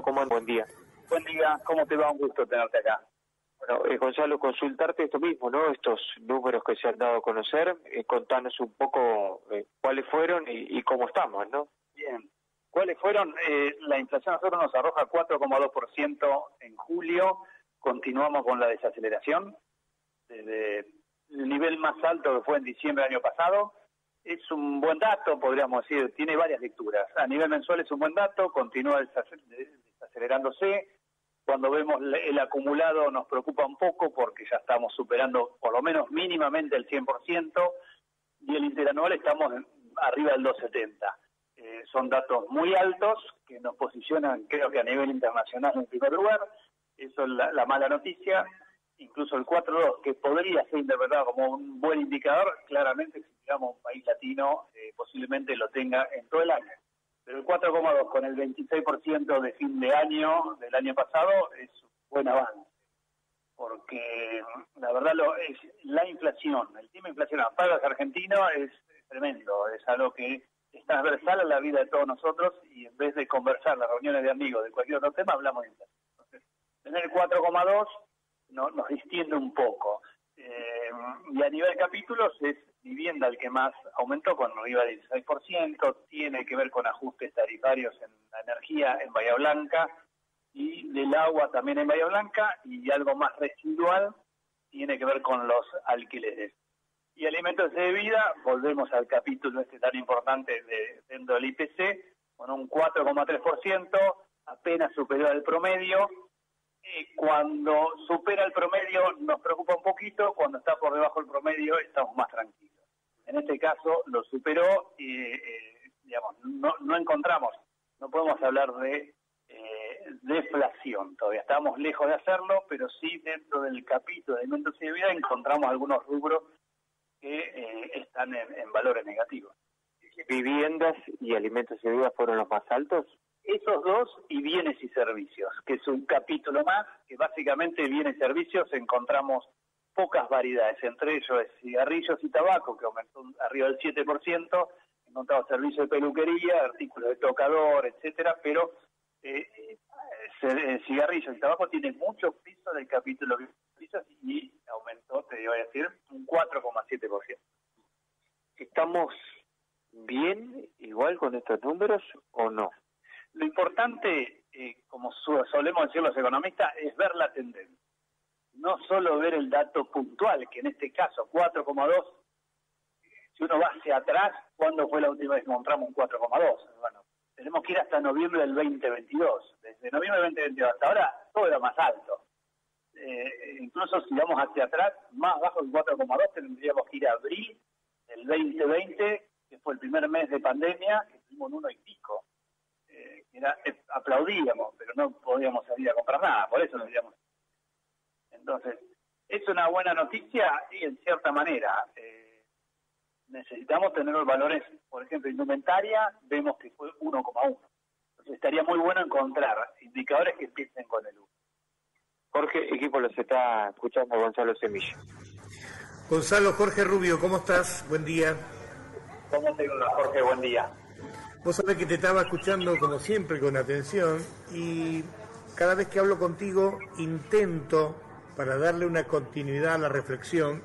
¿Cómo andas? Buen día. Buen día, ¿cómo te va? Un gusto tenerte acá. Bueno, Gonzalo, consultarte esto mismo, ¿no? Estos números que se han dado a conocer, contanos un poco cuáles fueron y cómo estamos, ¿no? Bien. ¿Cuáles fueron? La inflación a nosotros nos arroja 4,2% en julio, continuamos con la desaceleración, desde el nivel más alto que fue en diciembre del año pasado. Es un buen dato, podríamos decir, tiene varias lecturas. A nivel mensual es un buen dato, continúa desacelerándose. Cuando vemos el acumulado nos preocupa un poco porque ya estamos superando por lo menos mínimamente el 100% y el interanual estamos arriba del 2,70. Son datos muy altos que nos posicionan, creo que a nivel internacional en primer lugar. Eso es la mala noticia. Incluso el 4,2, que podría ser interpretado como un buen indicador, claramente si miramos un país latino posiblemente lo tenga en todo el año. Pero el 4,2 con el 26% de fin de año del año pasado es un buen avance, porque la verdad es la inflación, el tema inflacionario para los argentinos es tremendo, es algo que es transversal a la vida de todos nosotros y en vez de conversar las reuniones de amigos de cualquier otro tema, hablamos de inflación. Entonces, tener el 4,2 nos distiende un poco. Y a nivel de capítulos es vivienda el que más aumentó con arriba del 16%, tiene que ver con ajustes tarifarios en la energía en Bahía Blanca y del agua también en Bahía Blanca, y algo más residual tiene que ver con los alquileres. Y alimentos de bebida, volvemos al capítulo este tan importante dentro del IPC, con un 4,3%, apenas superior al promedio. Cuando supera el promedio nos preocupa un poquito, cuando está por debajo del promedio estamos más tranquilos. En este caso lo superó y digamos, no encontramos, no podemos hablar de deflación, todavía estamos lejos de hacerlo, pero sí dentro del capítulo de alimentos y bebida encontramos algunos rubros que están en valores negativos. ¿Viviendas y alimentos y bebidas fueron los más altos? Esos dos y bienes y servicios, que es un capítulo más, que básicamente bienes y servicios encontramos pocas variedades, entre ellos es cigarrillos y tabaco, que aumentó arriba del 7%, encontramos servicios de peluquería, artículos de tocador, etcétera, pero cigarrillos y tabaco tienen mucho piso del capítulo de servicios y aumentó, te iba a decir, un 4,7%. ¿Estamos bien igual con estos números o no? Lo importante, como solemos decir los economistas, es ver la tendencia. No solo ver el dato puntual, que en este caso 4,2, si uno va hacia atrás, ¿cuándo fue la última vez que encontramos un 4,2? Bueno, tenemos que ir hasta noviembre del 2022. Desde noviembre del 2022 hasta ahora, todo era más alto. Incluso si vamos hacia atrás, más bajo del 4,2, tendríamos que ir a abril del 2020, que fue el primer mes de pandemia, que tuvimos un 1 y pico. Aplaudíamos, pero no podíamos salir a comprar nada, por eso nos digamos. Entonces, es una buena noticia y en cierta manera necesitamos tener los valores, por ejemplo, indumentaria, vemos que fue 1,1. Entonces estaría muy bueno encontrar indicadores que empiecen con el 1. Jorge, equipo, los está escuchando Gonzalo Semilla. Gonzalo, Jorge Rubio, ¿cómo estás? Buen día. ¿Cómo te va, Jorge? Buen día. Vos sabés que te estaba escuchando como siempre con atención y cada vez que hablo contigo intento, para darle una continuidad a la reflexión,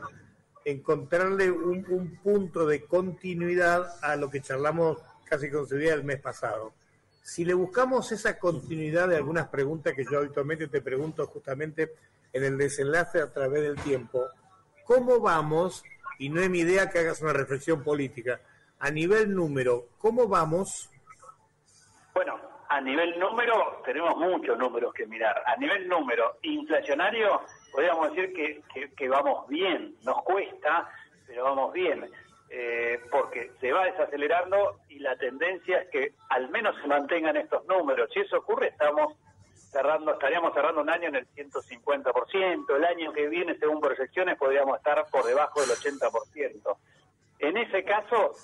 encontrarle un punto de continuidad a lo que charlamos casi con seguridad el mes pasado. Si le buscamos esa continuidad de algunas preguntas que yo habitualmente te pregunto justamente en el desenlace a través del tiempo, ¿cómo vamos? Y no es mi idea que hagas una reflexión política. A nivel número, ¿cómo vamos? Bueno, a nivel número tenemos muchos números que mirar. A nivel número inflacionario, podríamos decir que vamos bien. Nos cuesta, pero vamos bien. Porque se va desacelerando y la tendencia es que al menos se mantengan estos números. Si eso ocurre, estaríamos cerrando un año en el 150%. El año que viene, según proyecciones, podríamos estar por debajo del 80%. En ese caso,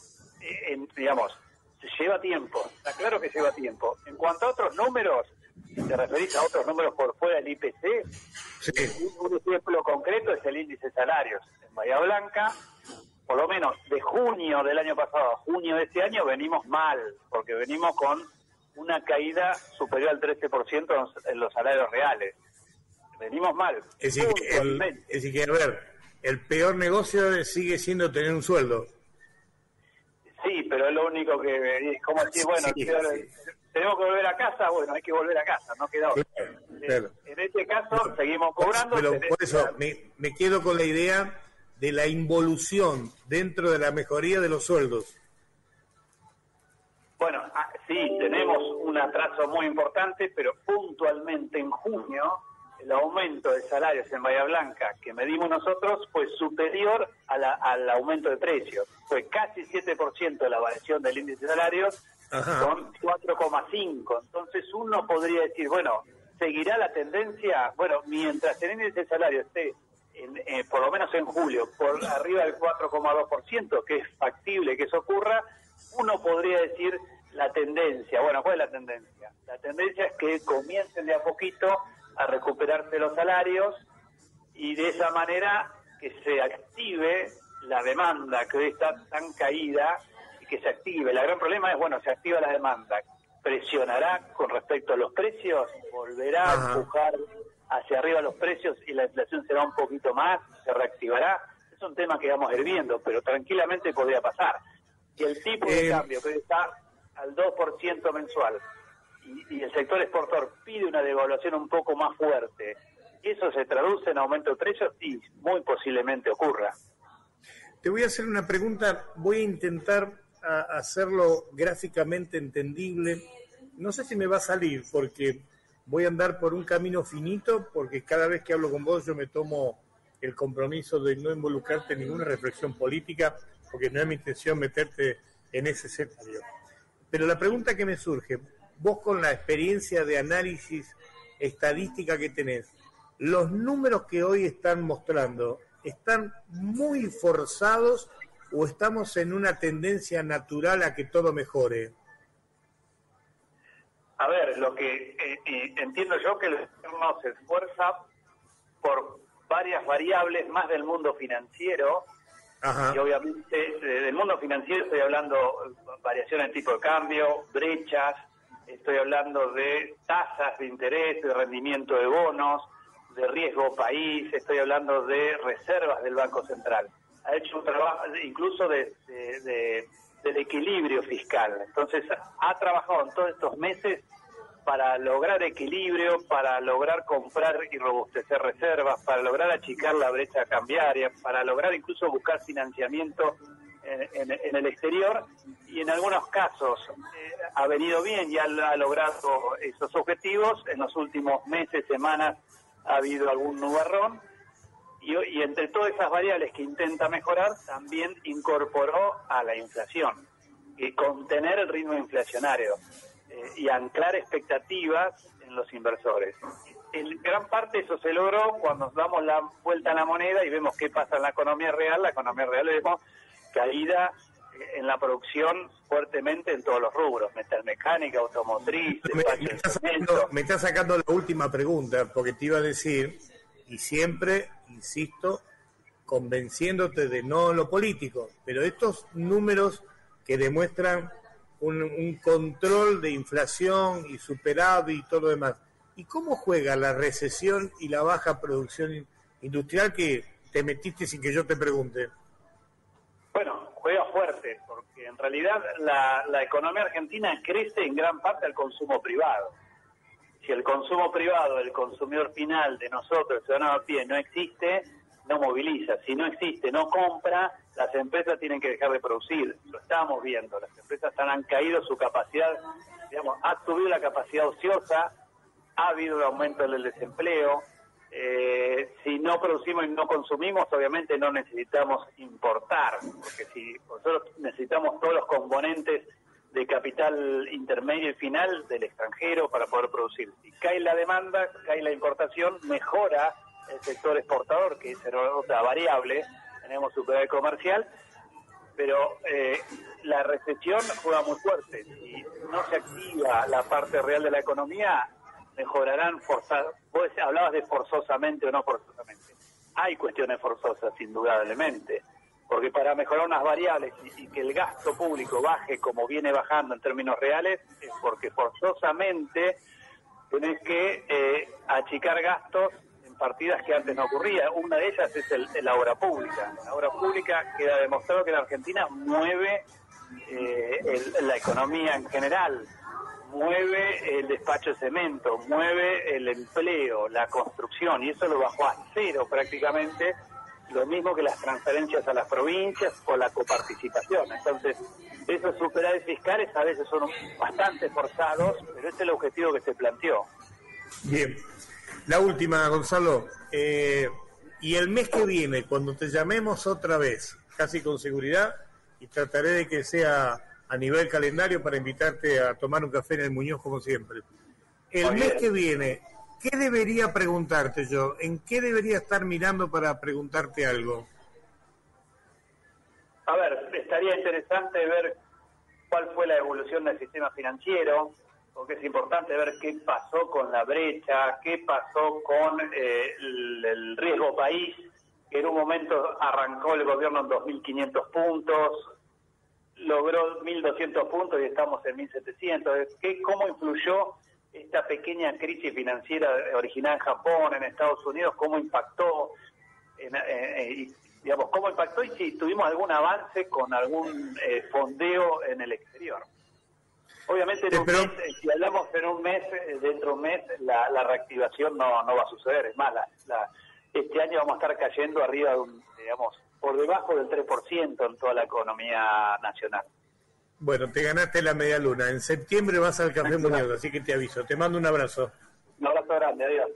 digamos, se lleva tiempo, está claro que lleva tiempo. En cuanto a otros números, si te referís a otros números por fuera del IPC, sí. Un ejemplo concreto es el índice de salarios. En Bahía Blanca, por lo menos de junio del año pasado a junio de este año, venimos mal, porque venimos con una caída superior al 13% en los salarios reales. Venimos mal. Es decir, que, a ver, el peor negocio sigue siendo tener un sueldo. Sí, pero es lo único que es como decir, bueno, tenemos que volver a casa, bueno, hay que volver a casa, no queda otra. Claro. En este caso seguimos cobrando. Pero por eso me quedo con la idea de la involución dentro de la mejoría de los sueldos. Bueno, sí, tenemos un atraso muy importante, pero puntualmente en junio el aumento de salarios en Bahía Blanca que medimos nosotros fue superior al aumento de precios. Fue casi 7% la variación del índice de salarios, con 4,5%. Entonces uno podría decir, bueno, ¿seguirá la tendencia? Bueno, mientras el índice de salario esté, por lo menos en julio, por arriba del 4,2%, que es factible que eso ocurra, uno podría decir la tendencia. Bueno, ¿cuál es la tendencia? La tendencia es que comiencen de a poquito a recuperarse los salarios y de esa manera que se active la demanda que hoy está tan caída y que se active. El gran problema es, bueno, se activa la demanda, presionará con respecto a los precios, volverá a empujar hacia arriba los precios y la inflación será un poquito más, se reactivará. Es un tema que vamos a ir viendo, pero tranquilamente podría pasar. Y el tipo de cambio que hoy está al 2% mensual y el sector exportador pide una devaluación un poco más fuerte, y eso se traduce en aumento de precios y muy posiblemente ocurra. Te voy a hacer una pregunta, voy a intentar hacerlo gráficamente entendible. No sé si me va a salir porque voy a andar por un camino finito, porque cada vez que hablo con vos yo me tomo el compromiso de no involucrarte en ninguna reflexión política, porque no es mi intención meterte en ese escenario. Pero la pregunta que me surge, vos con la experiencia de análisis estadística que tenés, ¿los números que hoy están mostrando están muy forzados o estamos en una tendencia natural a que todo mejore? A ver, lo que entiendo yo que el gobierno se esfuerza por varias variables más del mundo financiero. Y obviamente del mundo financiero estoy hablando variaciones de tipo de cambio, brechas, estoy hablando de tasas de interés, de rendimiento de bonos, de riesgo país, estoy hablando de reservas del Banco Central. Ha hecho un trabajo incluso del equilibrio fiscal. Entonces ha trabajado en todos estos meses para lograr equilibrio, para lograr comprar y robustecer reservas, para lograr achicar la brecha cambiaria, para lograr incluso buscar financiamiento en el exterior, y en algunos casos ha venido bien y ha logrado esos objetivos. En los últimos meses, semanas, ha habido algún nubarrón, y entre todas esas variables que intenta mejorar, también incorporó a la inflación, y contener el ritmo inflacionario y anclar expectativas en los inversores. En gran parte eso se logró cuando damos la vuelta a la moneda y vemos qué pasa en la economía real. La economía real vemos caída en la producción fuertemente en todos los rubros, metalmecánica, automotriz, me está sacando la última pregunta, porque te iba a decir, y siempre, insisto, convenciéndote de no lo político, pero estos números que demuestran un control de inflación y superávit y todo lo demás, ¿y cómo juega la recesión y la baja producción industrial que te metiste sin que yo te pregunte? Bueno, juega fuerte, porque en realidad la economía argentina crece en gran parte al consumo privado. Si el consumo privado, el consumidor final de nosotros, el ciudadano a pie, no existe, no moviliza. Si no existe, no compra, las empresas tienen que dejar de producir. Lo estamos viendo, las empresas han caído su capacidad, digamos, ha subido la capacidad ociosa, ha habido un aumento del desempleo. Si no producimos y no consumimos, obviamente no necesitamos importar, porque si nosotros necesitamos todos los componentes de capital intermedio y final del extranjero para poder producir. Si cae la demanda, cae la importación, mejora el sector exportador, que es otra variable. Tenemos superávit comercial, pero la recesión juega muy fuerte. Si no se activa la parte real de la economía, mejorarán forzadas. Vos hablabas de forzosamente o no forzosamente. Hay cuestiones forzosas, indudablemente. porque para mejorar unas variables y que el gasto público baje como viene bajando en términos reales, es porque forzosamente tenés que achicar gastos en partidas que antes no ocurría. Una de ellas es la obra pública. La obra pública queda demostrado que la Argentina mueve la economía en general, mueve el despacho de cemento, mueve el empleo, la construcción, y eso lo bajó a cero prácticamente, lo mismo que las transferencias a las provincias o la coparticipación. Entonces, esos superávit fiscales a veces son bastante forzados, pero ese es el objetivo que se planteó. Bien. La última, Gonzalo. Y el mes que viene, cuando te llamemos otra vez, casi con seguridad, y trataré de que sea a nivel calendario para invitarte a tomar un café en el Muñoz como siempre. El mes que viene, ¿qué debería preguntarte yo? ¿En qué debería estar mirando para preguntarte algo? A ver, estaría interesante ver cuál fue la evolución del sistema financiero, porque es importante ver qué pasó con la brecha, qué pasó con el riesgo país, que en un momento arrancó el gobierno en 2.500 puntos, logró 1.200 puntos y estamos en 1.700. ¿Cómo influyó esta pequeña crisis financiera originada en Japón, en Estados Unidos? ¿Cómo impactó? ¿Cómo impactó y si tuvimos algún avance con algún fondeo en el exterior? Obviamente, si hablamos en un mes, dentro de un mes, la reactivación no va a suceder. Es más, este año vamos a estar cayendo arriba de por debajo del 3% en toda la economía nacional. Bueno, te ganaste la media luna. En septiembre vas al Café Muñoz, así que te aviso. Te mando un abrazo. Un abrazo grande, adiós.